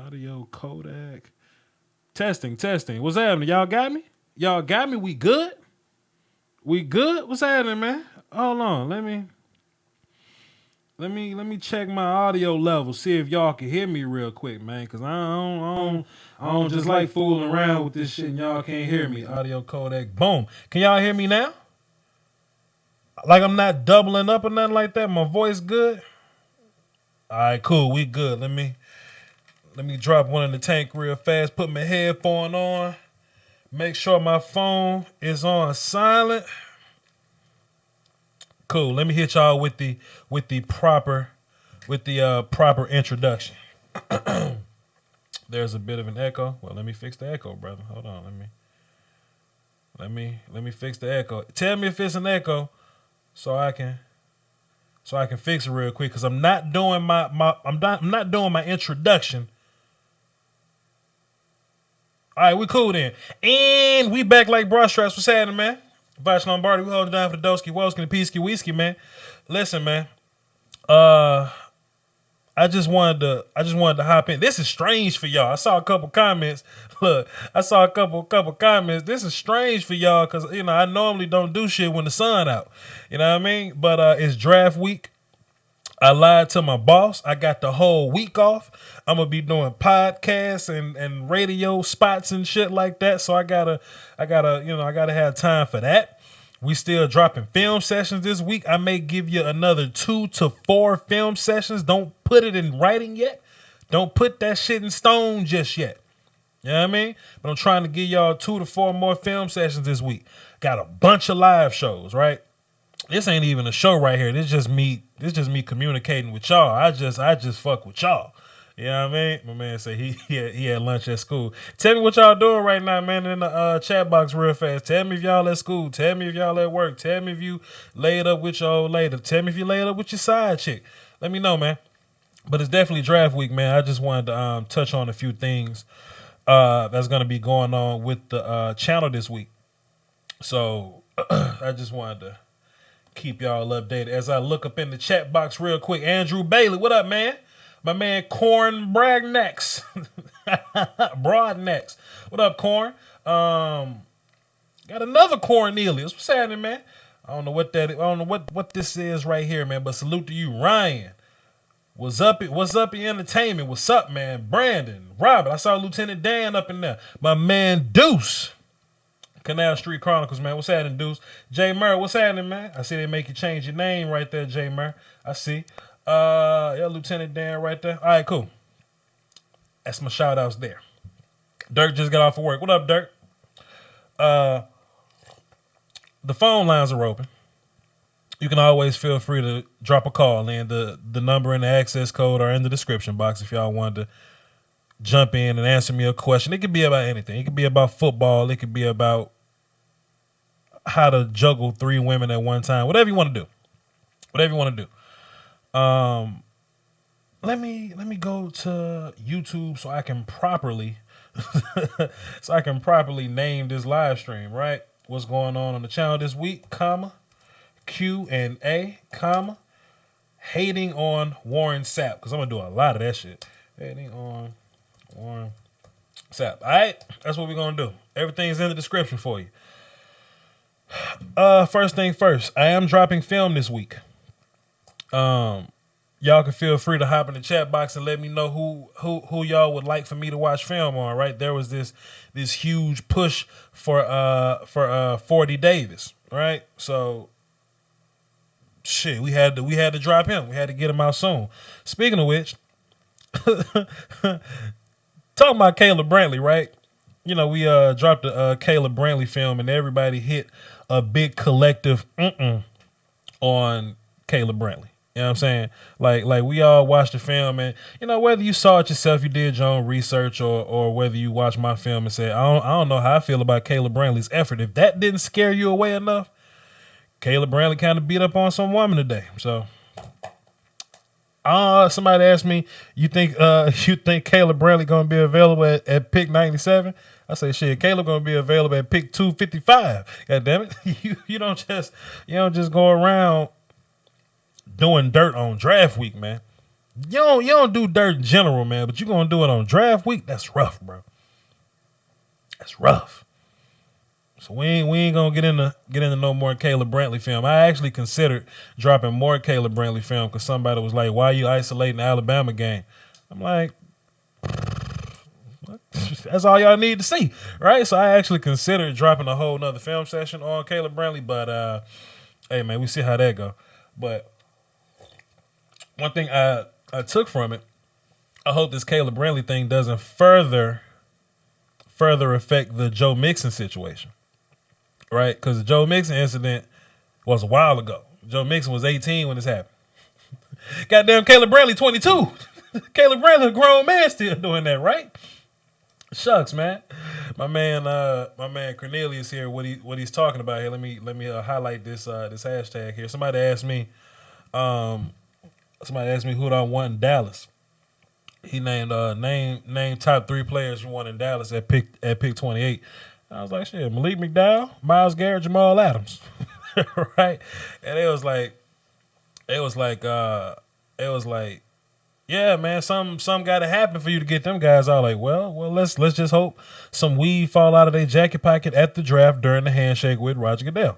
Audio Kodak. Testing. What's happening? Y'all got me? Y'all got me? We good? We good? What's happening, man? Hold on. Let me check my audio level. See if y'all can hear me real quick, man. Cause I don't just like fooling around with this shit and y'all can't hear me. Audio Kodak. Boom. Can y'all hear me now? Like I'm not doubling up or nothing like that. My voice good? All right, cool. We good. Let me drop one in the tank real fast. Put my headphone on. Make sure my phone is on silent. Cool. Let me hit y'all with the proper introduction. There's a bit of an echo. Well, let me fix the echo, brother. Hold on. Let me fix the echo. Tell me if it's an echo so I can fix it real quick, because I'm not doing I'm not doing my introduction. All right, we cool then. And we back like broad straps. What's happening, man? Voch Lombardi, we holding down for the Doski, Woski, the Peasky, Whiskey, man. Listen, man. I just wanted to hop in. This is strange for y'all. I saw a couple comments. Look, I saw a couple comments. This is strange for y'all because, I normally don't do shit when the sun out. You know what I mean? But it's draft week. I lied to my boss. I got the whole week off. I'm gonna be doing podcasts and radio spots and shit like that. So I gotta have time for that. We still dropping film sessions this week. I may give you another 2 to 4 film sessions. Don't put it in writing yet. Don't put that shit in stone just yet. You know what I mean? But I'm trying to give y'all 2 to 4 more film sessions this week. Got a bunch of live shows, right? This ain't even a show right here. This just me communicating with y'all. I just fuck with y'all. You know what I mean? My man said he had lunch at school. Tell me what y'all doing right now, man, in the chat box real fast. Tell me if y'all at school. Tell me if y'all at work. Tell me if you laid up with your old lady. Tell me if you laid up with your side chick. Let me know, man. But it's definitely draft week, man. I just wanted to touch on a few things that's going to be going on with the channel this week. So I just wanted to keep y'all updated as I look up in the chat box real quick. Andrew Bailey, what up, man? My man Corn Bragnecks. Broadnecks. What up, Corn? Got another Cornelius. What's happening, man? I don't know what this is right here, man, but salute to you, Ryan. What's up in entertainment? What's up, man? Brandon, Robert. I saw Lieutenant Dan up in there. My man Deuce. Canal Street Chronicles, man. What's happening, Deuce? Jay Murray, what's happening, man? I see they make you change your name right there, Jay Murray. I see. Yeah, Lieutenant Dan right there. All right, cool. That's my shout outs there. Dirk just got off of work. What up, Dirk? The phone lines are open. You can always feel free to drop a call in. The number and the access code are in the description box if y'all wanted to jump in and answer me a question. It could be about anything. It could be about football. It could be about how to juggle 3 women at one time. Whatever you want to do. Whatever you want to do. Let me go to YouTube so I can properly name this live stream, right? What's going on the channel this week, comma, Q&A, comma, hating on Warren Sapp, because I'm going to do a lot of that shit. Hating on Warren Sapp. All right? That's what we're going to do. Everything's in the description for you. First thing first, I am dropping film this week. Y'all can feel free to hop in the chat box and let me know who y'all would like for me to watch film on, right? There was this huge push for 40 Davis, right? So shit, we had to drop him. We had to get him out soon. Speaking of which, talking about Caleb Brantley, right? We dropped a Caleb Brantley film and everybody hit a big collective on Caleb Brantley. You know what I'm saying? Like we all watched the film and, whether you saw it yourself, you did your own research or whether you watched my film and said, I don't know how I feel about Caleb Brantley's effort. If that didn't scare you away enough, Caleb Brantley kind of beat up on some woman today. So, somebody asked me, you think Caleb Brantley going to be available at pick 97? I say, shit, Caleb going to be available at pick 255. God damn it. You don't just go around doing dirt on draft week, man. You don't do dirt in general, man, but you're gonna do it on draft week. That's rough, bro. That's rough. So we ain't gonna get into no more Caleb Brantley film. I actually considered dropping more Caleb Brantley film because somebody was like, "Why are you isolating the Alabama game?" I'm like, that's all y'all need to see, right? So I actually considered dropping a whole nother film session on Caleb Brantley, but hey man, we see how that go. But one thing I took from it, I hope this Caleb Brantley thing doesn't further affect the Joe Mixon situation. Right? Because the Joe Mixon incident was a while ago. Joe Mixon was 18 when this happened. Goddamn Caleb Brantley 22. Caleb Brantley, a grown man, still doing that, right? Shucks, man. My man Cornelius here. What he's talking about here. Let me highlight this hashtag here. Somebody asked me who do I want in Dallas. He named name top 3 players you want in Dallas at pick 28. I was like, shit, Malik McDowell, Myles Garrett, Jamal Adams. Right? And it was like, yeah, man, some gotta happen for you to get them guys out. Like, well, let's just hope some weed fall out of their jacket pocket at the draft during the handshake with Roger Goodell.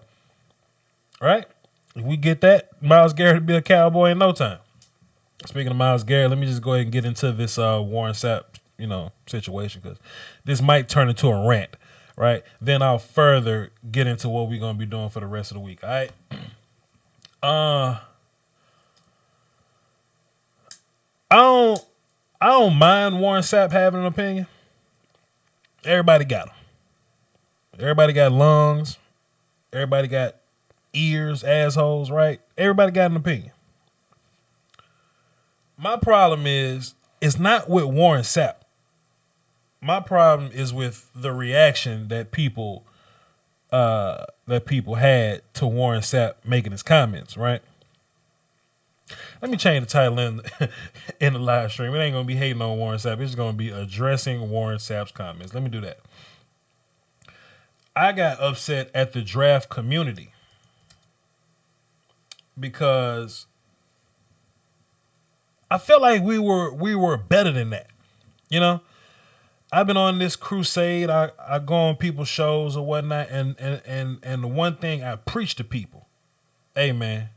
Right? If we get that, Myles Garrett will be a Cowboy in no time. Speaking of Myles Garrett, let me just go ahead and get into this Warren Sapp, situation, because this might turn into a rant. Right, then I'll further get into what we're gonna be doing for the rest of the week. All right. I don't mind Warren Sapp having an opinion. Everybody got them. Everybody got lungs. Everybody got ears, assholes. Right. Everybody got an opinion. My problem is it's not with Warren Sapp. My problem is with the reaction that people had to Warren Sapp making his comments, right? Let me change the title in the live stream. It ain't gonna be hating on Warren Sapp. It's gonna be addressing Warren Sapp's comments. Let me do that. I got upset at the draft community because I felt like we were better than that, I've been on this crusade. I go on people's shows or whatnot, and the one thing I preach to people, hey man,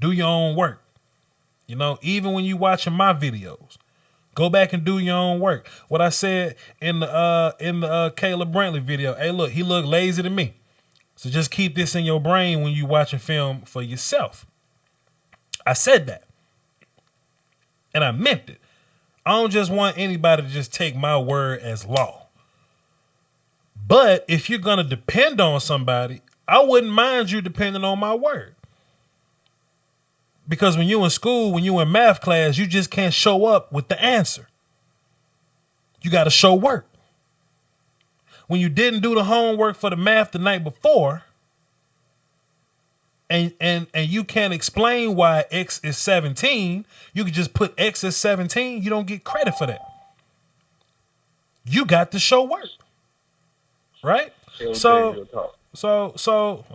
do your own work. Even when you watching my videos, go back and do your own work. What I said in the Caleb Brantley video, hey look, he looked lazy to me. So just keep this in your brain when you watching film for yourself. I said that. And I meant it. I don't just want anybody to just take my word as law. But if you're going to depend on somebody, I wouldn't mind you depending on my word. Because when you in school, when you in math class, you just can't show up with the answer. You got to show work. When you didn't do the homework for the math the night before, and you can't explain why X is 17, you can just put X as 17. You don't get credit for that. You got to show work, right? So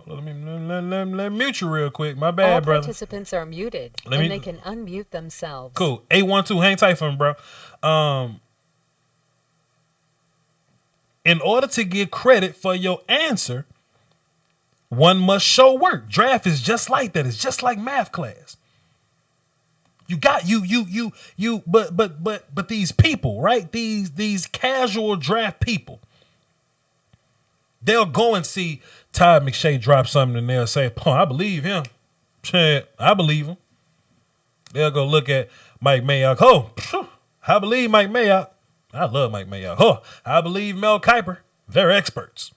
let me mute you real quick. My bad, brother. All participants are muted, and they can unmute themselves. Cool. 812, hang tight for me, bro. In order to get credit for your answer, one must show work. Draft is just like that. It's just like math class. But these people, right? These casual draft people, they'll go and see Todd McShay drop something and they'll say, "Oh, I believe him. I believe him." They'll go look at Mike Mayock. "Oh, I believe Mike Mayock. I love Mike Mayock. Oh, I believe Mel Kiper. They're experts."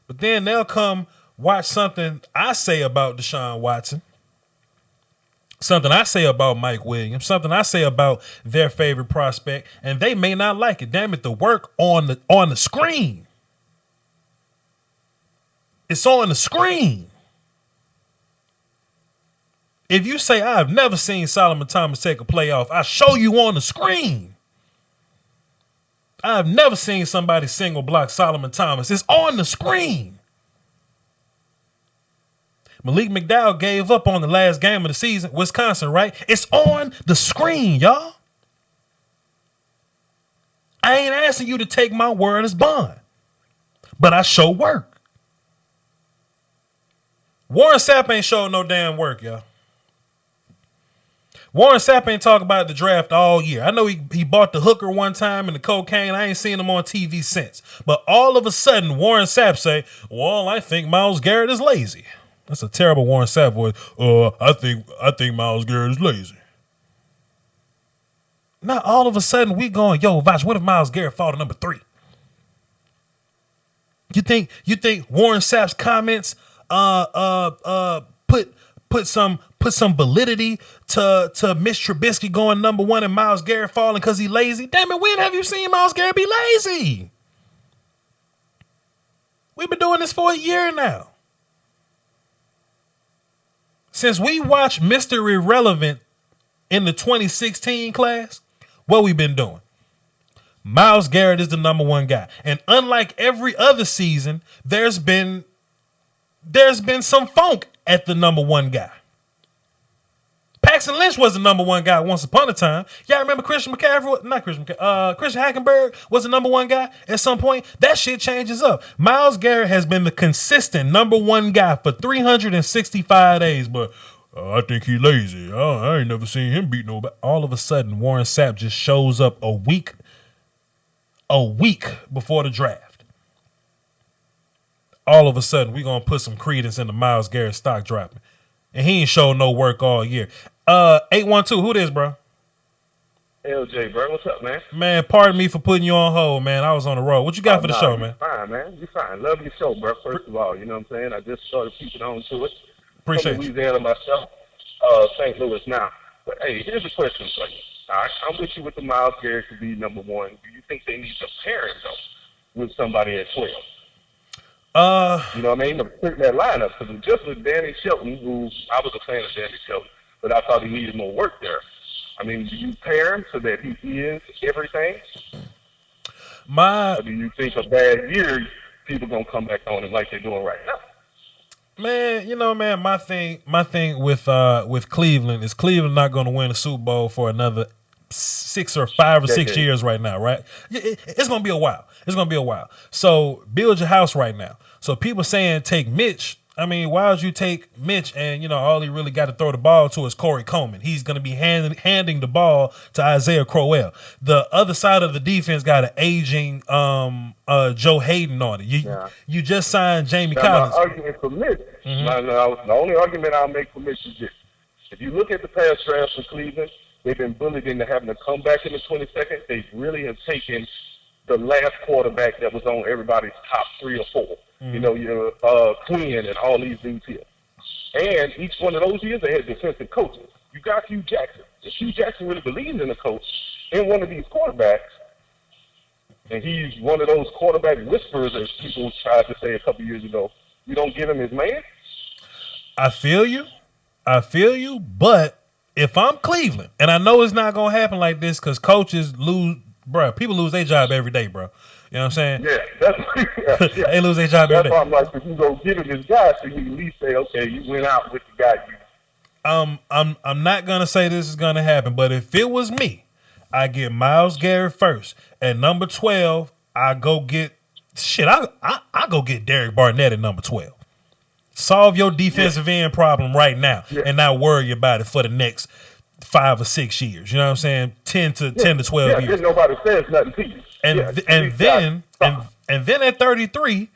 But then they'll come watch something I say about Deshaun Watson, something I say about Mike Williams, something I say about their favorite prospect, and they may not like it. Damn it, the work on the screen. It's on the screen. If you say, "I've never seen Solomon Thomas take a playoff," I show you on the screen. I've never seen somebody single block Solomon Thomas. It's on the screen. Malik McDowell gave up on the last game of the season. Wisconsin, right? It's on the screen, y'all. I ain't asking you to take my word as bond, but I show work. Warren Sapp ain't showing no damn work, y'all. Warren Sapp ain't talking about the draft all year. I know he bought the hooker one time and the cocaine. I ain't seen him on TV since. But all of a sudden, Warren Sapp say, well, I think Myles Garrett is lazy. That's a terrible Warren Sapp voice. I think Myles Garrett is lazy. Now all of a sudden we going, yo, Voch, what if Myles Garrett fall to number 3? You think Warren Sapp's comments put some validity to Mitch Trubisky going number 1 and Myles Garrett falling because he lazy? Damn it, when have you seen Myles Garrett be lazy? We've been doing this for a year now. Since we watched Mr. Irrelevant in the 2016 class, what we been doing? Myles Garrett is the number 1 guy. And unlike every other season, there's been some funk at the number 1 guy. Paxton Lynch was the number 1 guy once upon a time. Y'all remember Christian Hackenberg was the number 1 guy at some point? That shit changes up. Myles Garrett has been the consistent number 1 guy for 365 days, but I think he lazy. I ain't never seen him beat nobody. All of a sudden, Warren Sapp just shows up a week before the draft. All of a sudden, we gonna put some credence into Myles Garrett stock dropping. And he ain't showed no work all year. 812, who this, bro? LJ, bro. What's up, man? Man, pardon me for putting you on hold, man. I was on the road. What you got for the show, man? Fine, man. You fine. Love your show, bro. First of all, you know what I'm saying? I just started peeping on to it. Appreciate you. Louisiana myself, St. Louis now. But, hey, here's a question for you. All right, I'm with you with the Myles Garrett to be number 1. Do you think they need to pair him, though, with somebody at 12? You know what I mean? To pick that lineup. Because just with Danny Shelton, who I was a fan of Danny Shelton, but I thought he needed more work there. I mean, do you pair him so that he is everything? Or do you think a bad year, people going to come back on him like they're doing right now? Man, you know, man, my thing with Cleveland is Cleveland not going to win a Super Bowl for another 6 or 5 or 6 years right now, right? It's going to be a while. It's going to be a while. So build your house right now. So people saying take Mitch. I mean, why would you take Mitch and, you know, all he really got to throw the ball to is Corey Coleman. He's going to be handing the ball to Isaiah Crowell. The other side of the defense got an aging Joe Hayden on it. You just signed Jamie Collins. My argument for Mitch, the only argument I'll make for Mitch is this. If you look at the past drafts for Cleveland, they've been bullied into having to come back in the 22nd. They really have taken the last quarterback that was on everybody's top 3 or 4. Mm-hmm. You know, your Quinn and all these dudes here. And each one of those years, they had defensive coaches. You got Hugh Jackson. If Hugh Jackson really believes in a coach, in one of these quarterbacks, and he's one of those quarterback whisperers, as people tried to say a couple years ago, you don't give him his man? I feel you, but if I'm Cleveland, and I know it's not going to happen like this because coaches lose, bro, people lose their job every day, bro. You know what I'm saying? Yeah. They lose their job every day. That's why I'm like, if you go get him his guy, so you at least say, okay, you went out with the guy you. I'm not gonna say this is gonna happen, but if it was me, I get Myles Garrett first. At number 12, I go get I go get Derek Barnett at number 12. Solve your defensive end problem right now and not worry about it for the next 5 or 6 years. You know what I'm saying? 10 to 12 years. Nobody says nothing to you. And then at 33,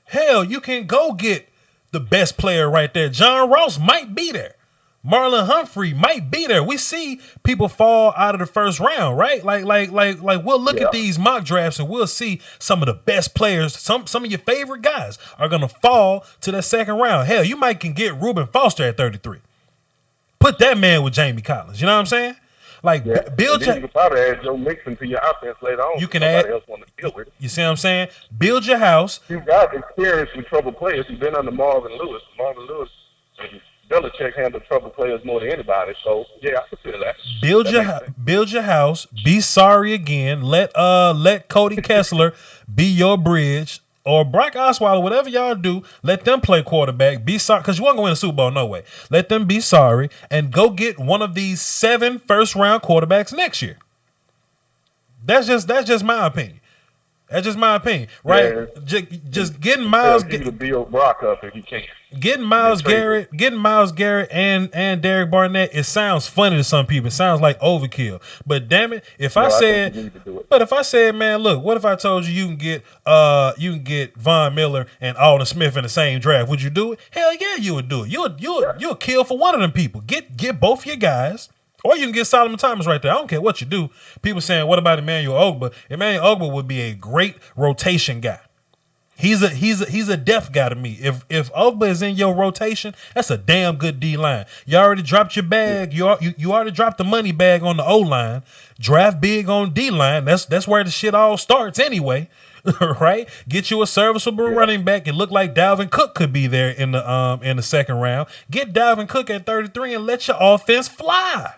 hell, you can go get the best player right there. John Ross might be there. Marlon Humphrey might be there. We see people fall out of the first round, right? Like we'll look at these mock drafts and we'll see some of the best players, some of your favorite guys are gonna fall to that second round. Hell, you might can get Reuben Foster at 33. Put that man with Jamie Collins. You know what I'm saying? Like build your. You can probably add Joe Mixon to your offense later on. You can add. Else want to deal with it. You see what I'm saying? Build your house. You got experience with troubled players. You've been under Marvin Lewis. Marvin Lewis and Belichick handle troubled players more than anybody. So yeah, I consider that. Build your house. Be sorry again. Let Cody Kessler be your bridge. or Brock Osweiler, whatever y'all do, let them play quarterback. Be sorry, because you weren't going to win a Super Bowl, no way. Let them be sorry and go get one of these 7 first-round quarterbacks next year. That's just my opinion. That's just my opinion, right? Yeah. Just getting Miles. To build Brock up if you can. Getting Miles Garrett, and Derek Barnett. It sounds funny to some people. It sounds like overkill. But damn it, if I said, man, look, what if I told you can get Von Miller and Alden Smith in the same draft? Would you do it? Hell yeah, you would do it. You'll kill for one of them people. Get both your guys. Or you can get Solomon Thomas right there. I don't care what you do. People saying, what about Emmanuel Ogbah? Emmanuel Ogbah would be a great rotation guy. He's a depth guy to me. If Ogbah is in your rotation, that's a damn good D line. You already dropped your bag. You already dropped the money bag on the O line. Draft big on D line. That's where the shit all starts anyway. Right? Get you a serviceable running back. It looked like Dalvin Cook could be there in the second round. Get Dalvin Cook at 33 and let your offense fly.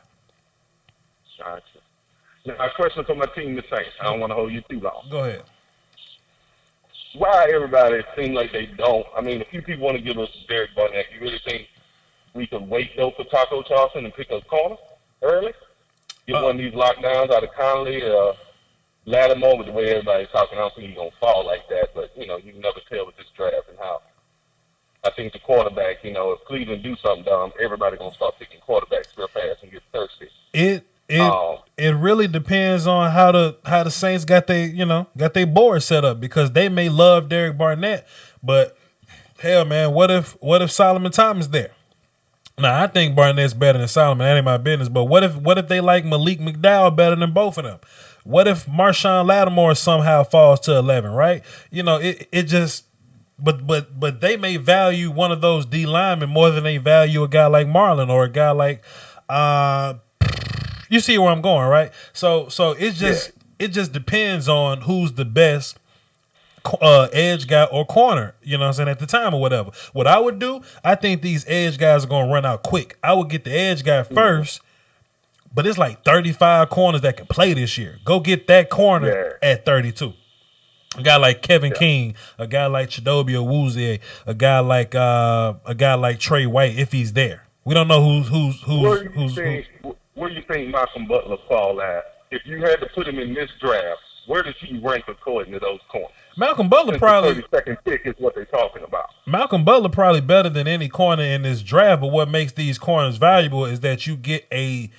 Gotcha. Now, a question for my team, the Saints. I don't want to hold you too long. Go ahead. Why everybody seems like they don't? I mean, a few people want to give us Derek Barnett. You really think we could wait, though, for Taco Charleston and pick up corner early? Get one of these lockdowns out of Conley, Lattimore, with the way everybody's talking. I don't think he's going to fall like that, but, you can never tell with this draft and how. I think the quarterback, if Cleveland do something dumb, everybody's going to start picking quarterbacks real fast and get thirsty. It really depends on how the Saints got their board set up, because they may love Derek Barnett, but hell, man, what if Solomon Thomas there? Now, I think Barnett's better than Solomon. That ain't my business. But what if they like Malik McDowell better than both of them? What if Marshawn Lattimore somehow falls to 11? Right? It just. But they may value one of those D linemen more than they value a guy like Marlon or a guy like. You see where I'm going, right? So it just depends on who's the best edge guy or corner, you know what I'm saying, at the time or whatever. What I would do, I think these edge guys are going to run out quick. I would get the edge guy first, but it's like 35 corners that can play this year. Go get that corner at 32. A guy like Kevin King, a guy like Chidobe Awuzie, a guy like Trey White, if he's there. We don't know who's Where do you think Malcolm Butler fall at? If you had to put him in this draft, where does he rank according to those corners? Malcolm Butler probably the 32nd pick is what they're talking about. Malcolm Butler probably better than any corner in this draft, but what makes these corners valuable is that you get a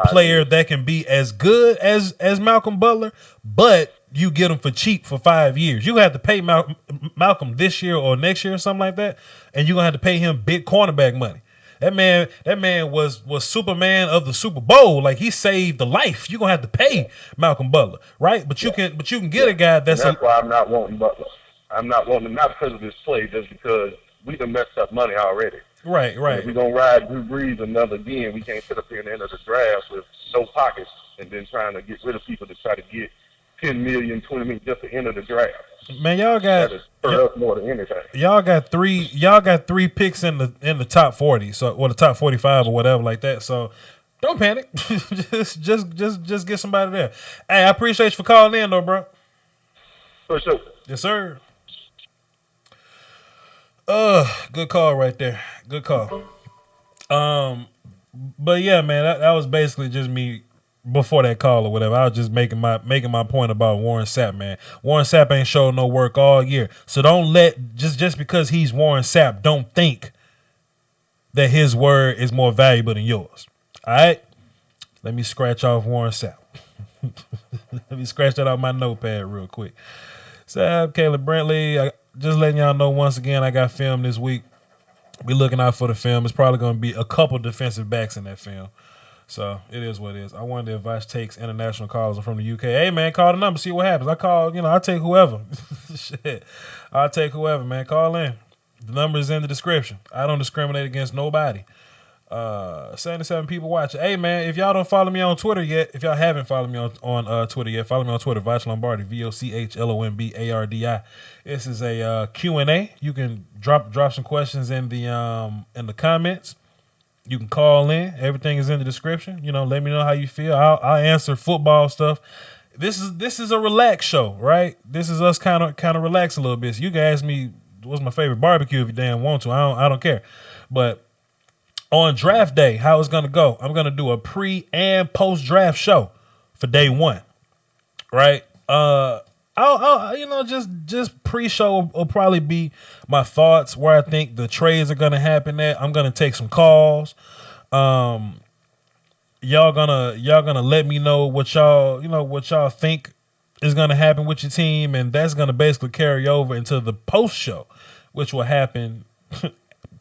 player that can be as good as Malcolm Butler, but you get him for cheap for 5 years. You have to pay Malcolm this year or next year or something like that, and you're gonna have to pay him big cornerback money. That man was Superman of the Super Bowl. Like, he saved the life. You're gonna have to pay Malcolm Butler, right? But you can get a guy that's why I'm not wanting Butler. I'm not wanting him, not because of his play, just because we done messed up money already. Right. And if we're gonna ride Drew Brees another game, we can't sit up here at the end of the draft with no pockets and then trying to get rid of people to try to get 10 million, 20 million just to enter the draft. Man, y'all got us more than anything. Y'all got three picks in the top 40, or the top 45 or whatever like that. So don't panic. just get somebody there. Hey, I appreciate you for calling in though, bro. For sure. Yes, sir. Good call right there. Good call. But yeah, man, that was basically just me. Before that call or whatever, I was just making my point about Warren Sapp, man. Warren Sapp ain't showed no work all year. So don't let just because he's Warren Sapp, don't think that his word is more valuable than yours. All right? Let me scratch off Warren Sapp. Let me scratch that off my notepad real quick. Sapp, Caleb Brantley, just letting y'all know once again, I got film this week. Be looking out for the film. It's probably going to be a couple defensive backs in that film. So it is what it is. I wonder if Voch takes international callers from the UK. Hey, man, call the number, see what happens. I'll take whoever. Shit. I'll take whoever, man. Call in. The number is in the description. I don't discriminate against nobody. 77 people watching. Hey, man, if y'all don't follow me on Twitter yet, if y'all haven't followed me on Twitter yet, follow me on Twitter, Voch Lombardi, VOCHLOMBARDI. This is a Q&A. You can drop some questions in the comments. You can call in. Everything is in the description. Let me know how you feel. I'll answer football stuff this is a relaxed show, right? This is us kind of relax a little bit. So you can ask me what's my favorite barbecue if you damn want to. I don't care. But on draft day, how it's gonna go? I'm gonna do a pre and post draft show for day one, right? I'll just pre-show will probably be my thoughts where I think the trades are gonna happen at. I'm gonna take some calls. Y'all gonna let me know what y'all think is gonna happen with your team, and that's gonna basically carry over into the post show, which will happen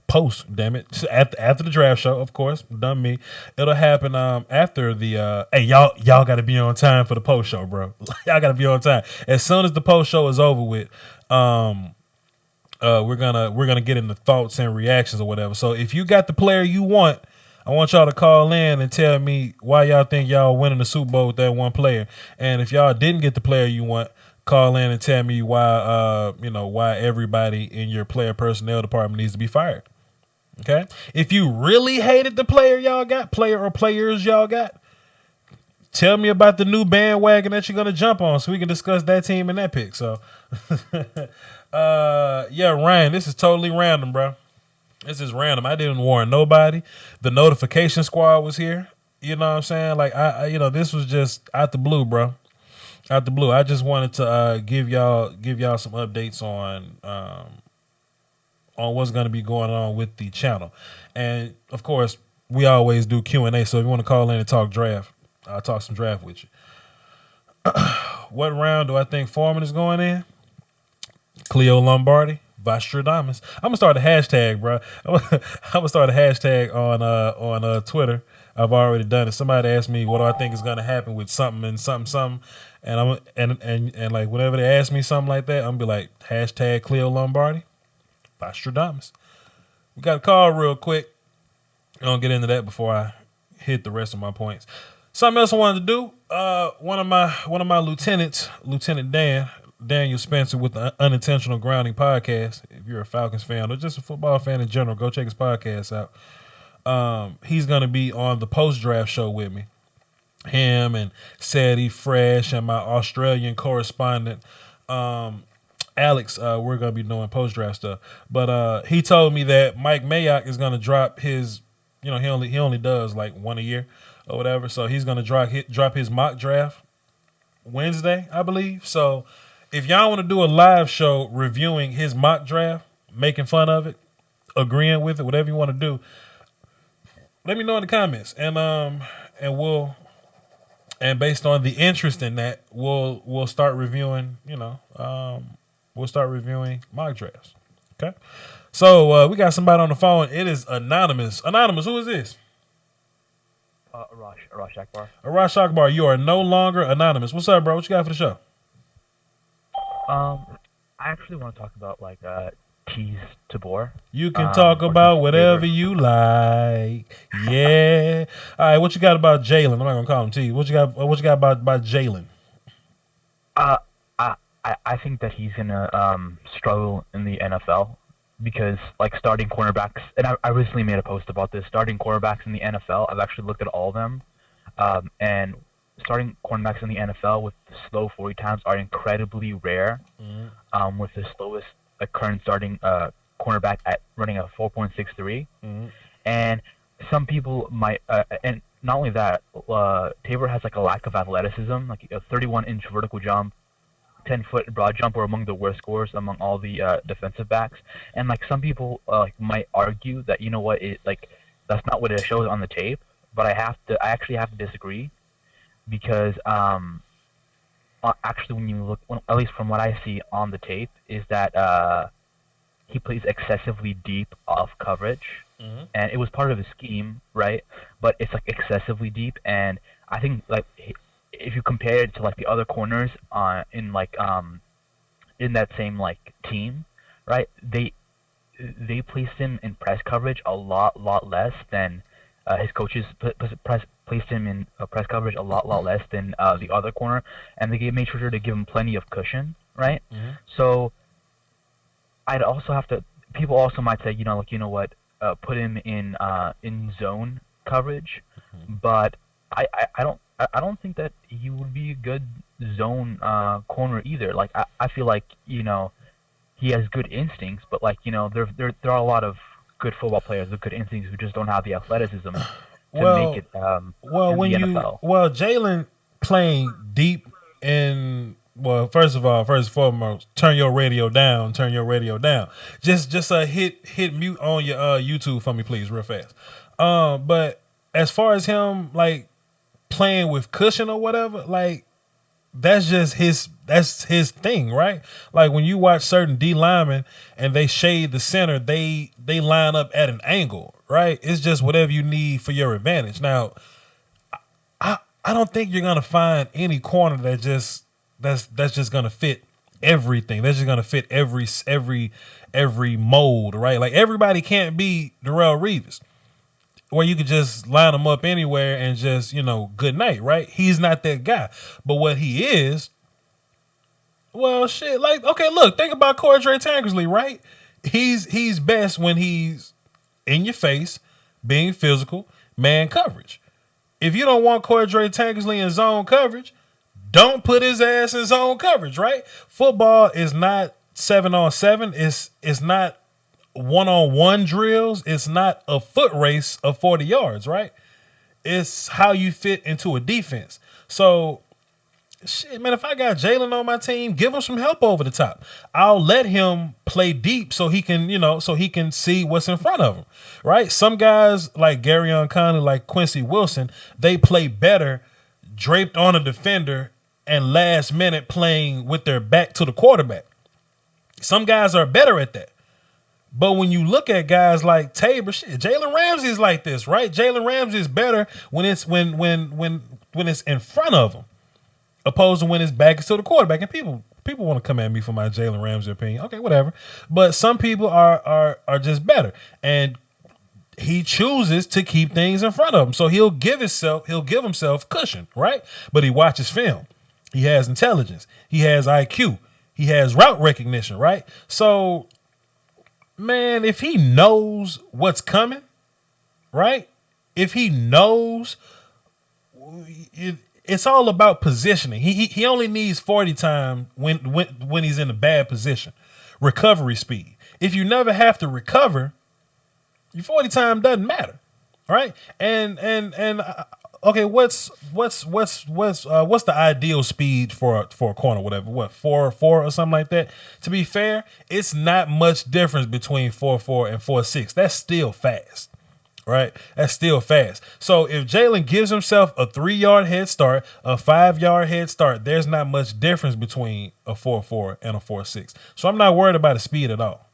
post, damn it, after the draft show, of course. Done me. It'll happen after the hey, y'all gotta be on time for the post show, bro. Y'all gotta be on time. As soon as the post show is over with, we're gonna get into thoughts and reactions or whatever. So if you got the player you want, I want y'all to call in and tell me why y'all think y'all winning the Super Bowl with that one player. And if y'all didn't get the player you want, call in and tell me why why everybody in your player personnel department needs to be fired. Okay? If you really hated the player or players y'all got, tell me about the new bandwagon that you're gonna jump on so we can discuss that team and that pick. So yeah, Ryan, this is totally random, bro. This is random. I didn't warn nobody. The notification squad was here. You know what I'm saying? Like I this was just out the blue, bro. Out the blue. I just wanted to give y'all some updates on what's going to be going on with the channel. And of course, we always do Q&A. So if you want to call in and talk draft, I'll talk some draft with you. What round do I think Foreman is going in? Cleo Lombardi. Vostradamus. I'm gonna start a hashtag, bro. I'm gonna start a hashtag on Twitter. I've already done it. Somebody asked me what do I think is gonna happen with something and something, and I'm and like whenever they ask me something like that, I'm gonna be like hashtag Cleo Lombardi, Vostradamus. We got a call real quick. I'm gonna get into that before I hit the rest of my points. Something else I wanted to do. One of my lieutenants, Lieutenant Daniel Spencer with the Unintentional Grounding podcast. If you're a Falcons fan or just a football fan in general, go check his podcast out. He's going to be on the post-draft show with me. Him and Sadie Fresh and my Australian correspondent, Alex, we're going to be doing post-draft stuff. But he told me that Mike Mayock is going to drop his, he only does like one a year or whatever. So he's going to drop his mock draft Wednesday, I believe. So if y'all want to do a live show reviewing his mock draft, making fun of it, agreeing with it, whatever you want to do, let me know in the comments, and based on the interest in that, we'll start reviewing. We'll start reviewing mock drafts. Okay, so we got somebody on the phone. It is anonymous. Anonymous, who is this? Arash Akbar. Arash Akbar, you are no longer anonymous. What's up, bro? What you got for the show? I actually want to talk about Tease Tabor. You can talk about whatever you like. Yeah. All right. What you got about Jalen? I'm not gonna call him T. What you got about Jalen? I think that he's gonna struggle in the NFL because starting cornerbacks, and I recently made a post about this. Starting cornerbacks in the NFL, I've actually looked at all of them, and starting cornerbacks in the NFL with slow 40 times are incredibly rare. Mm-hmm. With the slowest current starting cornerback at running a 4.63, mm-hmm. and some people might, and not only that, Tabor has a lack of athleticism, like a 31-inch vertical jump, 10-foot broad jump were among the worst scores among all the defensive backs, and some people might argue that that's not what it shows on the tape, but I actually have to disagree. Because actually, when you look, at least from what I see on the tape, is that he plays excessively deep off coverage, mm-hmm. and it was part of his scheme, right? But it's excessively deep, and I think if you compare it to the other corners in that same team, right? They placed him in press coverage a lot less than his coaches placed him in press coverage a lot less than the other corner, and they made sure to give him plenty of cushion, right? Mm-hmm. So I'd also have to. People also might say, put him in zone coverage, mm-hmm. but I don't think that he would be a good zone corner either. Like I feel like he has good instincts, but like there are a lot of good football players with good instincts who just don't have the athleticism to make Well, it in when the you NFL. Jalen playing deep in first and foremost, turn your radio down. Turn your radio down. Just hit mute on your YouTube for me, please, real fast. But as far as him like playing with cushion or whatever, like that's just his thing, right? Like when you watch certain D linemen and they shade the center, they line up at an angle, right? It's just whatever you need for your advantage. Now, I don't think you're gonna find any corner that's just gonna fit everything. That's just gonna fit every mold, right? Like everybody can't be Darrelle Revis, where you could just line them up anywhere and just, good night, right? He's not that guy. But what he is, well, shit, like, okay, look, think about Cordray Tankersley, right? He's best when he's in your face, being physical, man coverage. If you don't want Cordray Tankersley in zone coverage, don't put his ass in zone coverage, right? Football is not 7-on-7. It's not one-on-one drills. It's not a foot race of 40 yards, right? It's how you fit into a defense. So, shit, man, if I got Jalen on my team, give him some help over the top. I'll let him play deep so he can see what's in front of him, right? Some guys like Garyon Conley, like Quincy Wilson, they play better draped on a defender and last minute playing with their back to the quarterback. Some guys are better at that. But when you look at guys like Tabor, shit, Jalen Ramsey is like this, right? Jalen Ramsey is better when it's when it's in front of him, opposed to when his back is to the quarterback. And people want to come at me for my Jalen Ramsey opinion. Okay, whatever. But some people are just better, and he chooses to keep things in front of him. So he'll give himself cushion, right? But he watches film. He has intelligence. He has IQ. He has route recognition, right? So, man, if he knows what's coming, right? If he knows, it's all about positioning. He only needs 40 time when he's in a bad position. Recovery speed. If you never have to recover, your 40 time doesn't matter, right? And okay, what's the ideal speed for a corner? Whatever, 4.4 or something like that. To be fair, it's not much difference between 4.4 and 4.6. That's still fast, right? That's still fast. So if Jalen gives himself a 3-yard head start, a 5-yard head start, there's not much difference between a 4.4 and a 4.6. So I'm not worried about the speed at all.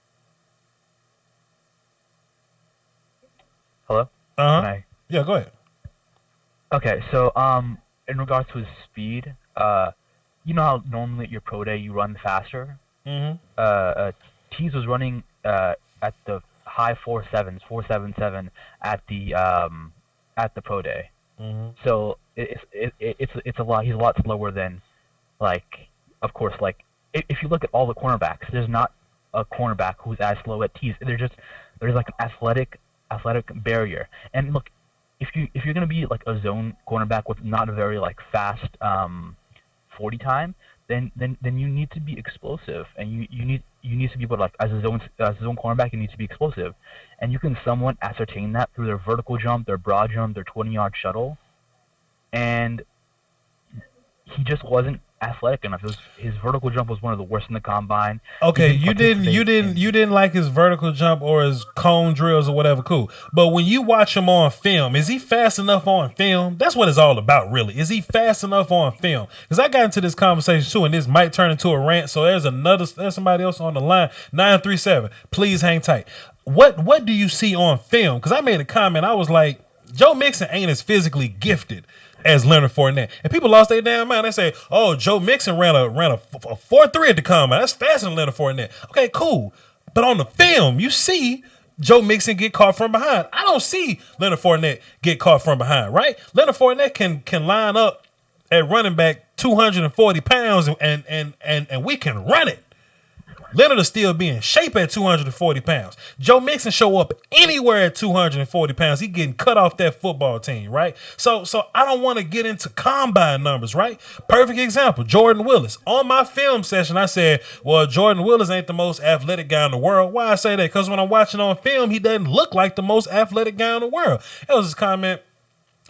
Hello? Uh-huh. Yeah, go ahead. Okay, so in regards to his speed, you know how normally at your pro day you run faster? Mm-hmm. Tease was running at the high 4.7s, 4.77 at the pro day. Mm-hmm. So it's a lot. He's a lot slower than, like, of course, like if you look at all the cornerbacks, there's not a cornerback who's as slow at Tease. There's like an athletic barrier. And look, if you're gonna be like a zone cornerback with not a very like fast 40 time, then you need to be explosive, and you need to be able to, like, as a zone cornerback, you need to be explosive, and you can somewhat ascertain that through their vertical jump, their broad jump, their 20-yard shuttle, and he just wasn't athletic enough. His vertical jump was one of the worst in the combine. Okay, you didn't like his vertical jump or his cone drills or whatever. Cool, but when you watch him on film, is he fast enough on film? That's what it's all about, really. Is he fast enough on film? Because I got into this conversation too, and this might turn into a rant. So there's somebody else on the line. 937. Please hang tight. What do you see on film? Because I made a comment. I was like, Joe Mixon ain't as physically gifted as Leonard Fournette. And people lost their damn mind. They say, oh, Joe Mixon ran a 4.3 at the combine. That's faster than Leonard Fournette. Okay, cool. But on the film, you see Joe Mixon get caught from behind. I don't see Leonard Fournette get caught from behind, right? Leonard Fournette can line up at running back 240 pounds and we can run it. Leonard will still be in shape at 240 pounds. Joe Mixon show up anywhere at 240 pounds. He getting cut off that football team, right? So I don't want to get into combine numbers, right? Perfect example, Jordan Willis. On my film session, I said, well, Jordan Willis ain't the most athletic guy in the world. Why I say that? Because when I'm watching on film, he doesn't look like the most athletic guy in the world. That was his comment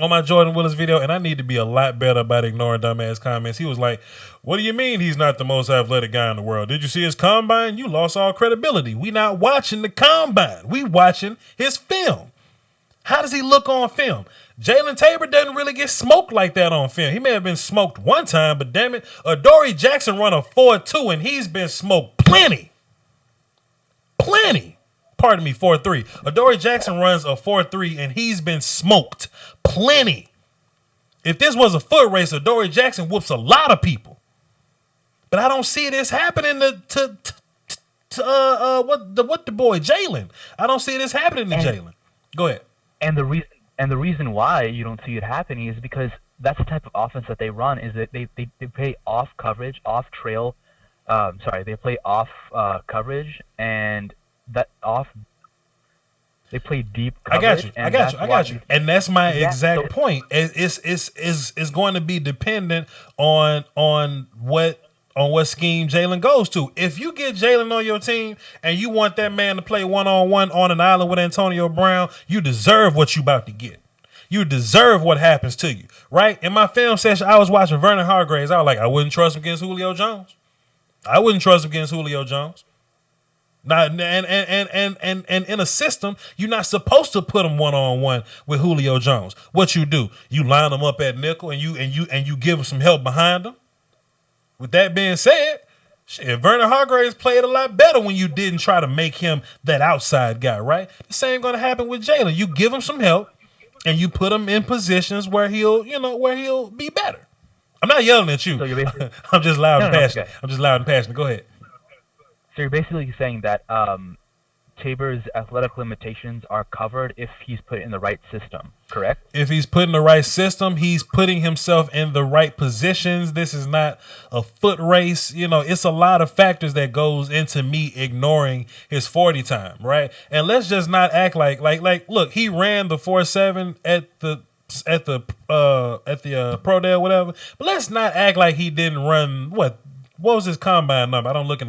on my Jordan Willis video, and I need to be a lot better about ignoring dumbass comments. He was like, what do you mean he's not the most athletic guy in the world? Did you see his combine? You lost all credibility. We not watching the combine. We watching his film. How does he look on film? Jalen Tabor doesn't really get smoked like that on film. He may have been smoked one time, but damn it, Adoree Jackson run a 4.2, and he's been smoked plenty. Pardon me, 4.3. Adoree Jackson runs a 4.3, and he's been smoked plenty. If this was a foot race, Adoree Jackson whoops a lot of people. But I don't see this happening to what the boy Jalen. I don't see this happening to Jalen. Go ahead. And the reason why you don't see it happening is because that's the type of offense that they run. Is that they play off coverage, off trail. They play off coverage, and that off. They play deep coverage. I got you. And that's my exact point. It's going to be dependent on what scheme Jalen goes to. If you get Jalen on your team and you want that man to play one-on-one on an island with Antonio Brown, you deserve what you about to get. You deserve what happens to you, right? In my film session, I was watching Vernon Hargreaves. I was like, I wouldn't trust him against Julio Jones. Now, and in a system, you're not supposed to put him one-on-one with Julio Jones. What you do, you line him up at nickel and you give him some help behind him. With that being said, Vernon Hargreaves played a lot better when you didn't try to make him that outside guy, right? The same going to happen with Jalen. You give him some help and you put him in positions where he'll be better. I'm not yelling at you. So I'm just loud and passionate. Okay. I'm just loud and passionate. Go ahead. So you're basically saying that Tabor's athletic limitations are covered if he's put in the right system, correct? If he's put in the right system, he's putting himself in the right positions. This is not a foot race. It's a lot of factors that goes into me ignoring his 40 time, right? And let's just not act like look, he ran the 4.7 at the pro day or whatever. But let's not act like he didn't run what was his combine number? I don't look in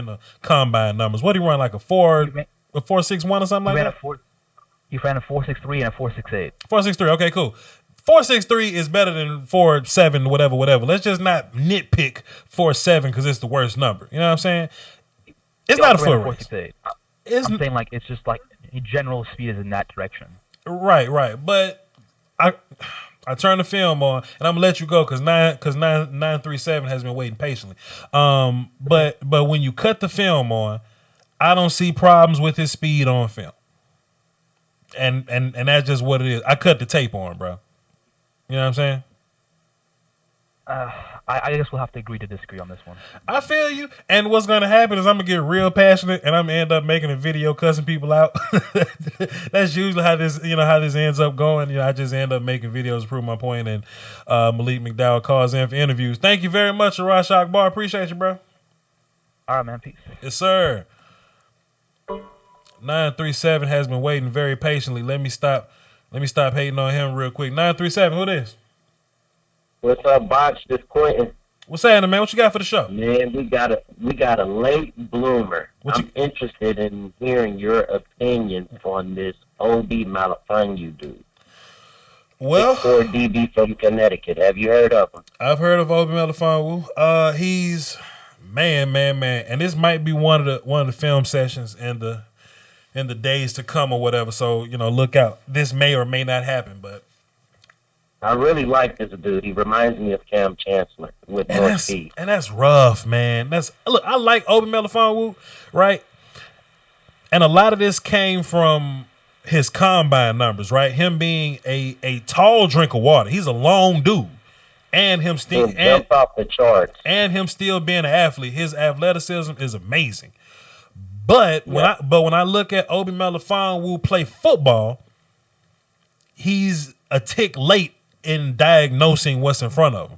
the combine numbers. What did he run, like a 4.61 or something like that? He ran a 4.63 and a 4.68. 4.63. Okay, cool. 4.63 is better than 4.7, whatever. Let's just not nitpick 4.7 because it's the worst number. You know what I'm saying? It's not a foot race. I'm saying it's just like general speed is in that direction. Right. But I turn the film on, and I'm gonna let you go because 937 has been waiting patiently. But when you cut the film on, I don't see problems with his speed on film, and that's just what it is. I cut the tape on, bro. You know what I'm saying? I guess we'll have to agree to disagree on this one. I feel you. And what's going to happen is I'm going to get real passionate and I'm going to end up making a video cussing people out. That's usually how this ends up going. I just end up making videos to prove my point, and Malik McDowell calls in for interviews. Thank you very much, Arash Akbar. Appreciate you, bro. All right, man. Peace. Yes, sir. 937 has been waiting very patiently. Let me stop hating on him real quick. 937, who this? What's up, Botch? This Quentin. What's happening, man? What you got for the show? Man, we got a late bloomer. I'm interested in hearing your opinions on this OB Melifonwu dude. Well, 4 DB from Connecticut. Have you heard of him? I've heard of OB Melifonwu. He's man, and this might be one of the film sessions in the days to come or whatever. So look out. This may or may not happen, but. I really like this dude. He reminds me of Cam Chancellor with North East. And that's rough, man. I like Obi Melifonwu, right? And a lot of this came from his combine numbers, right? Him being a tall drink of water. He's a long dude. And him still off the charts. And him still being an athlete. His athleticism is amazing. But when I look at Obi Melifonwu play football, he's a tick late in diagnosing what's in front of him,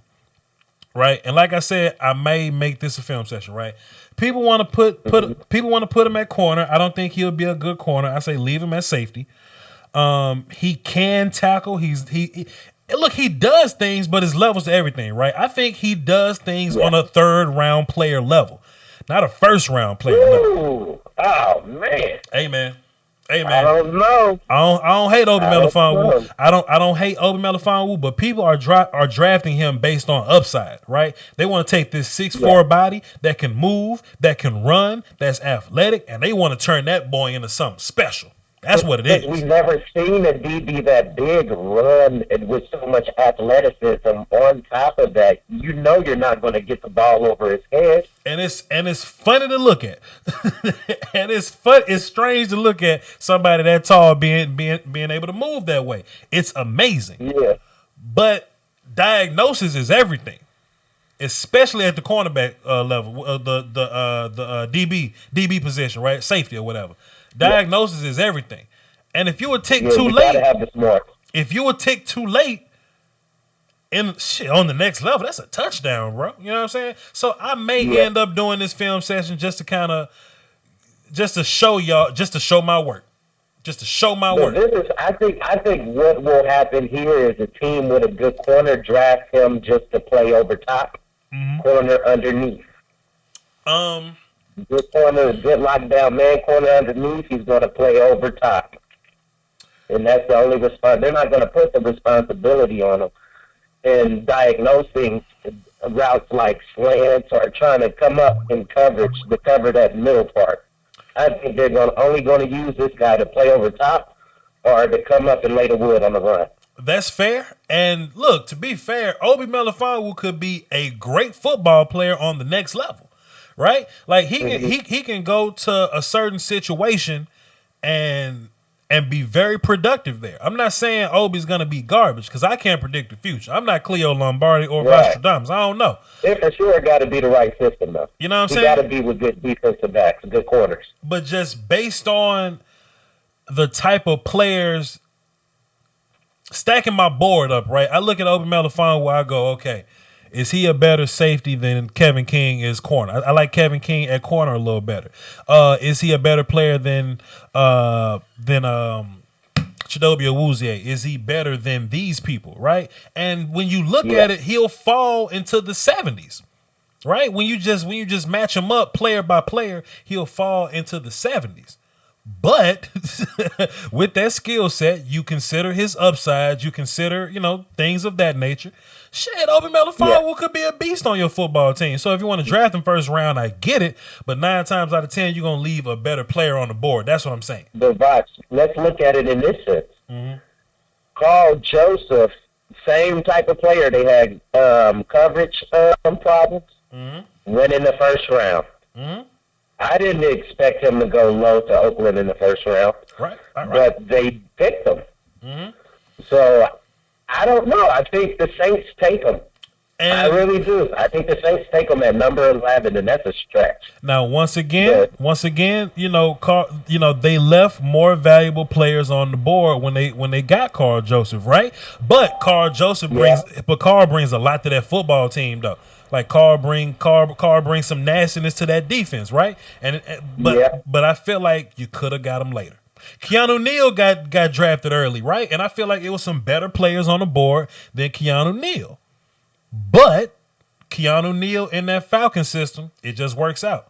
right? And like I said, I may make this a film session, right? People want to put him at corner. I don't think he'll be a good corner. I say leave him at safety. He can tackle. Look, he does things, but his levels to everything, right? I think he does things on a 3rd round player level, not a 1st round player level. Oh man. Hey man. I don't know. I don't hate Obi Melifonwu. I don't hate Obi Melifonwu, but people are drafting him based on upside, right? They want to take this 6'4" body that can move, that can run, that's athletic, and they want to turn that boy into something special. That's what it is. We've never seen a DB that big run and with so much athleticism. On top of that, you know you're not going to get the ball over his head. And it's funny to look at. And it's strange to look at somebody that tall being able to move that way. It's amazing. Yeah. But diagnosis is everything. Especially at the cornerback level, the DB position, right? Safety or whatever. Diagnosis is everything. And if you would tick too late, if you would tick too late on the next level, that's a touchdown, bro. You know what I'm saying? So I may end up doing this film session just to show y'all, just to show my work. I think what will happen here is a team with a good corner draft him just to play over top, corner underneath. Good corner, good lockdown man, corner underneath. He's going to play over top, and that's the only response. They're not going to put the responsibility on him in diagnosing routes like slants or trying to come up in coverage to cover that middle part. I think they're only going to use this guy to play over top or to come up and lay the wood on the run. That's fair. And look, to be fair, Obi Melifonwu could be a great football player on the next level. Right? Like he can go to a certain situation and be very productive there. I'm not saying Obi's gonna be garbage because I can't predict the future. I'm not Cleo Lombardi or Nostradamus. I don't know. It for sure got to be the right system though. You know what I'm saying? Got to be with good defensive backs, good corners. But just based on the type of players, stacking my board up, right? I look at Obi Melifonwu, I go, okay. Is he a better safety than Kevin King is corner? I like Kevin King at corner a little better. Is he a better player than Chidobe Awuzie? Is he better than these people, right? And when you look at it, he'll fall into the 70s, right? When you just match him up player by player, he'll fall into the 70s. But with that skill set, you consider his upside, you consider, things of that nature. Shit, Obi Melifonwu could be a beast on your football team. So if you want to draft him 1st round, I get it. But 9 times out of 10, you're going to leave a better player on the board. That's what I'm saying. But Voch, let's look at it in this sense. Carl Joseph, same type of player. They had coverage problems. Went in the 1st round. I didn't expect him to go low to Oakland in the 1st round. Right. But they picked him. So I don't know. I think the Saints take him. I really do. I think the Saints take him at number 11, and that's a stretch. Now, once again, they left more valuable players on the board when they got Carl Joseph, right? But Carl brings a lot to that football team, though. Like Carl brings some nastiness to that defense, right? But I feel like you could have got him later. Keanu Neal got drafted early, right? And I feel like it was some better players on the board than Keanu Neal. But Keanu Neal in that Falcon system, it just works out.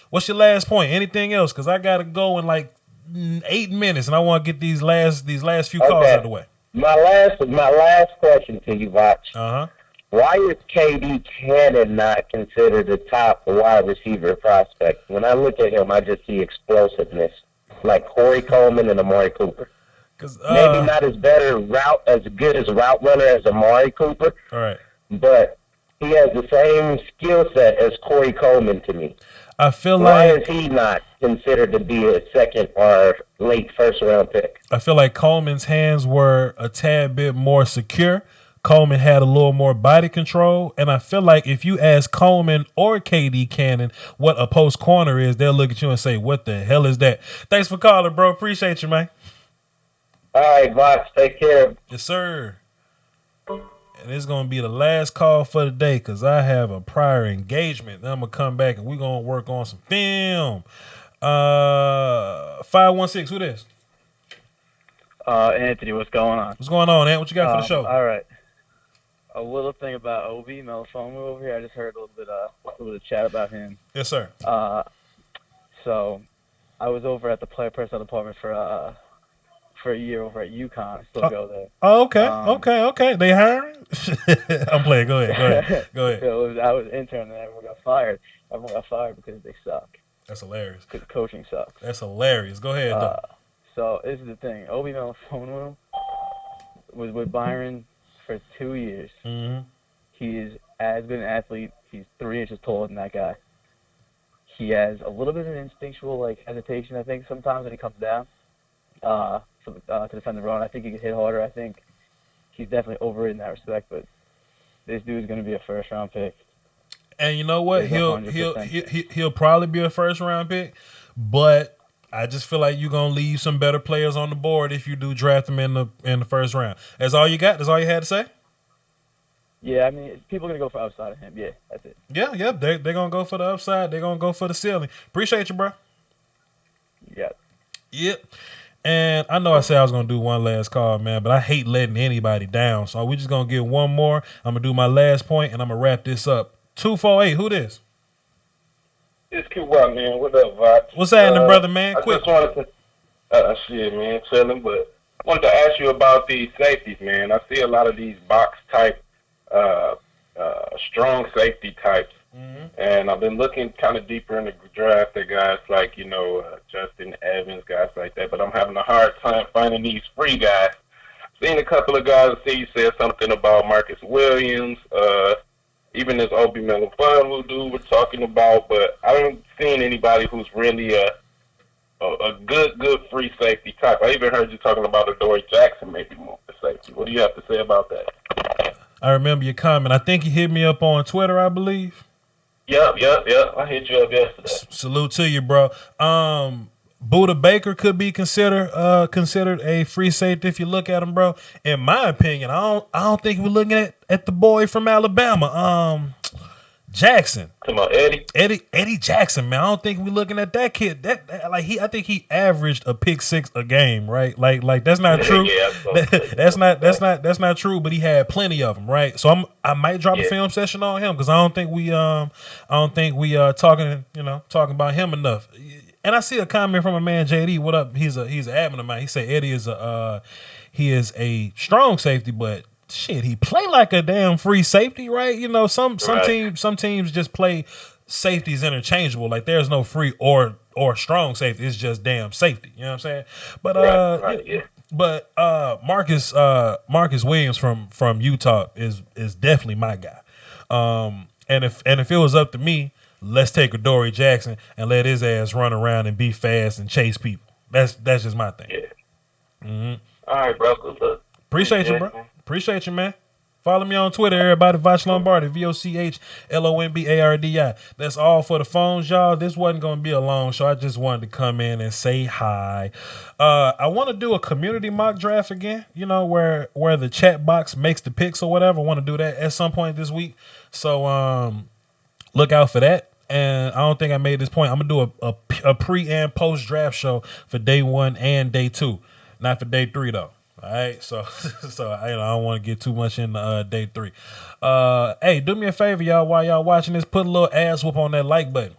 What's your last point? Anything else? Because I got to go in like 8 minutes, and I want to get these last few calls out of the way. My last question to you, Voch. Why is KD Cannon not considered a top wide receiver prospect? When I look at him, I just see explosiveness, like Corey Coleman and Amari Cooper. Maybe not as good as a route runner as Amari Cooper. All right. But he has the same skill set as Corey Coleman to me. I feel Why is he not considered to be a 2nd or late 1st round pick? I feel like Coleman's hands were a tad bit more secure. Coleman had a little more body control. And I feel like if you ask Coleman or KD Cannon what a post corner is, they'll look at you and say, what the hell is that? Thanks for calling, bro. Appreciate you, man. All right, Voch. Take care. Yes, sir. And it's going to be the last call for the day because I have a prior engagement. Then I'm going to come back and we're going to work on some film. 516, who this? Anthony, what's going on? What's going on, Ant? What you got for the show? All right. A little thing about Obi Melifonwu over here. I just heard a little bit of chat about him. Yes, sir. So I was over at the player personnel department for a year over at UConn. I still go there. Oh, okay. They hiring? I'm playing. Go ahead. So I was interning and everyone got fired. Everyone got fired because they suck. That's hilarious. Because coaching sucks. That's hilarious. Go ahead, though. So this is the thing. Obi Melifonwu was with Byron for 2 years. Mm-hmm. He is as good an athlete. He's 3 inches taller than that guy. He has a little bit of an instinctual hesitation, I think, sometimes when he comes down to defend the run. I think he could hit harder. I think he's definitely overrated in that respect. But this dude's going to be a first-round pick. And you know what? He'll probably be a first-round pick, but I just feel like you're gonna leave some better players on the board if you do draft them in the first round. That's all you got? That's all you had to say? Yeah, I mean, people are gonna go for upside of him. Yeah, that's it. Yeah, they're gonna go for the upside. They're gonna go for the ceiling. Appreciate you, bro. Yeah. Yep. And I know I said I was gonna do one last call, man, but I hate letting anybody down. So we just gonna get one more. I'm gonna do my last point, and I'm gonna wrap this up. 248. Who this? It's Q1, man. What up, Voch? What's happening, brother, man? Quick. I just wanted to, shit, man, chilling, but I wanted to ask you about these safeties, man. I see a lot of these box type, strong safety types, and I've been looking kind of deeper in the draft at guys like, Justin Evans, guys like that, but I'm having a hard time finding these free guys. Seen a couple of guys. I see you said something about Marcus Williams, even this Obi Melifonwu dude we're talking about, but I haven't seen anybody who's really a good free safety type. I even heard you talking about Adoree Jackson maybe more for safety. What do you have to say about that? I remember your comment. I think you hit me up on Twitter, I believe. Yep. I hit you up yesterday. Salute to you, bro. Buda Baker could be considered a free safety if you look at him, bro. In my opinion, I don't think we're looking at the boy from Alabama, Jackson. Come on, Eddie Jackson, man. I don't think we're looking at that kid. I think he averaged a pick 6 a game, right? Like that's not true. Yeah, that's not true. But he had plenty of them, right? So I might drop a film session on him because I don't think we talking about him enough. And I see a comment from a man, JD. What up? He's an admin of mine. He said Eddie is a strong safety, but shit, he play like a damn free safety, right? Some teams just play safeties interchangeable. Like there's no free or strong safety. It's just damn safety. You know what I'm saying? But But Marcus Williams from Utah is definitely my guy. And if it was up to me, let's take Adoree Jackson and let his ass run around and be fast and chase people. That's just my thing. Yeah. Mm-hmm. All right, bro. Good luck. Appreciate you, bro. Appreciate you, man. Follow me on Twitter, everybody. Voch Lombardi, VOCHLOMBARDI. That's all for the phones, y'all. This wasn't going to be a long show. I just wanted to come in and say hi. I want to do a community mock draft again, where the chat box makes the picks or whatever. I want to do that at some point this week. So look out for that. And I don't think I made this point. I'm going to do a pre and post draft show for day 1 and day 2. Not for day 3, though. All right, so I don't want to get too much into day 3. Hey, do me a favor, y'all, while y'all watching this, put a little ass whoop on that like button.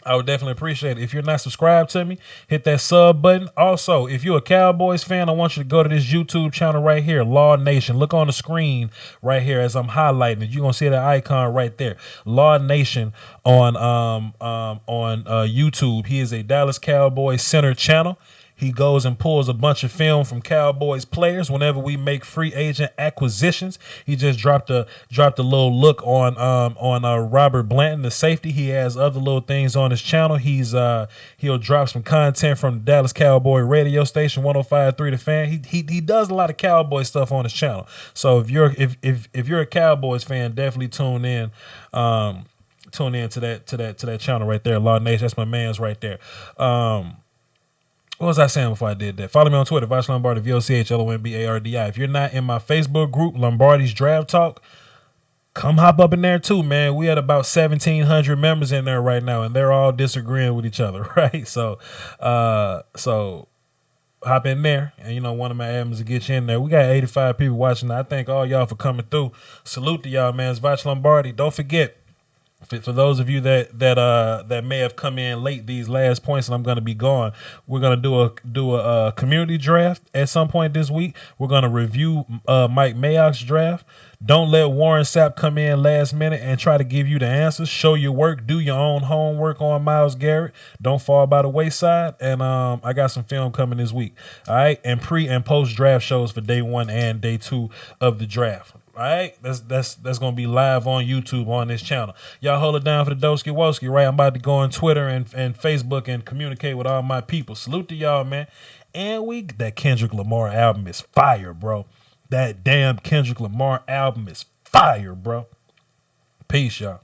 I would definitely appreciate it. If you're not subscribed to me, hit that sub button. Also, if you're a Cowboys fan, I want you to go to this YouTube channel right here, Law Nation. Look on the screen right here as I'm highlighting it. You're gonna see that icon right there, Law Nation on YouTube. He is a Dallas Cowboys center channel. He goes and pulls a bunch of film from Cowboys players whenever we make free agent acquisitions. He just dropped a little look on Robert Blanton, the safety. He has other little things on his channel. He'll drop some content from the Dallas Cowboy radio station 105.3 The Fan. He does a lot of Cowboy stuff on his channel. So if you're a Cowboys fan, definitely tune in to that channel right there, Law Nation. That's my man's right there. What was I saying before I did that? Follow me on Twitter, Voch Lombardi, VOCHLOMBARDI. If you're not in my Facebook group, Lombardi's Draft Talk, come hop up in there too, man. We had about 1,700 members in there right now, and they're all disagreeing with each other, right? So hop in there, and one of my admins will get you in there. We got 85 people watching. I thank all y'all for coming through. Salute to y'all, man. It's Voch Lombardi. Don't forget, for those of you that may have come in late these last points, and I'm going to be gone, we're going to do a community draft at some point this week. We're going to review Mike Mayock's draft. Don't let Warren Sapp come in last minute and try to give you the answers. Show your work. Do your own homework on Myles Garrett. Don't fall by the wayside. And I got some film coming this week. All right, and pre and post draft shows for day 1 and day 2 of the draft. All right, that's gonna be live on YouTube on this channel. Y'all hold it down for the Doski Woski, right? I'm about to go on Twitter and Facebook and communicate with all my people. Salute to y'all, man. And that Kendrick Lamar album is fire, bro. That damn Kendrick Lamar album is fire, bro. Peace, y'all.